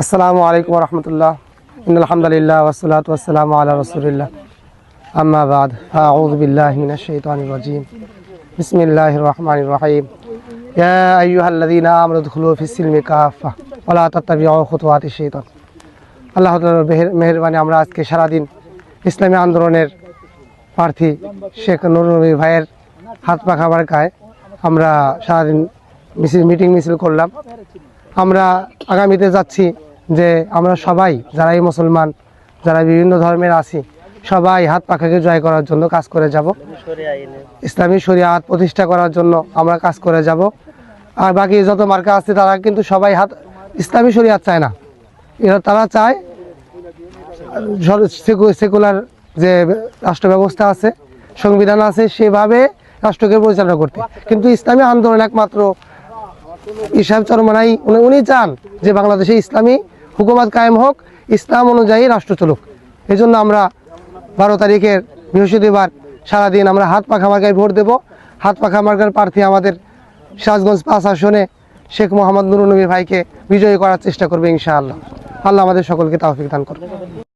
আসসালামু আলাইকুম ওয়া রাহমাতুল্লাহ। ইন্নাল হামদুলিল্লাহ ওয়াসসালাতু ওয়াসসালামু আলা রাসূলিল্লাহ। আম্মা বাদ, আউযু বিল্লাহি মিনাশ শাইতানির রাজীম। বিসমিল্লাহির রাহমানির রাহিম। ইয়া আইয়ুহাল্লাযীনা আমানু দুখুলু ফিস-সিলমি কাফা ওয়া লা তাত্তাবিউ খুতুওয়াতিশ শাইতান। আল্লাহ তাআলার মেহেরবানি আমরা আজকে সারাদিন ইসলামী আন্দোলনের প্রার্থী শেখ নুরুল নবী ভাইয়ের হাত পাখা মার্কায় আমরা সারাদিন মিছিল করলাম। আমরা আগামীতে যাচ্ছি যে আমরা সবাই যারা এই মুসলমান, যারা বিভিন্ন ধর্মের আছি, সবাই হাত পাখাকে জয় করার জন্য কাজ করে যাব। ইসলামী শরিয়াত প্রতিষ্ঠা করার জন্য আমরা কাজ করে যাব। আর বাকি যত মার্কা আছে তারা কিন্তু সবাই ইসলামী শরিয়াত চায় না, তারা চায় সেকুলার যে রাষ্ট্র ব্যবস্থা আছে, সংবিধান আছে, সেভাবে রাষ্ট্রকে পরিচালনা করতে। কিন্তু ইসলামী আন্দোলন একমাত্র ইসহাক চরমনাই উনি চান যে বাংলাদেশে ইসলামী হুকুমত কায়েম হোক, ইসলাম অনুযায়ী রাষ্ট্র চলুক। এই জন্য আমরা 12 তারিখের বৃহস্পতিবার সারাদিন আমরা হাত পাখা মার্কায় ভোট দেব। হাত পাখা মার্কার প্রার্থী আমাদের সিরাজগঞ্জ 5 আসনে শেখ মোহাম্মদ নুরুল নবী ভাইকে বিজয়ী করার চেষ্টা করবে ইনশাআল্লাহ। আল্লাহ আমাদের সকলকে তৌফিক দান করুন।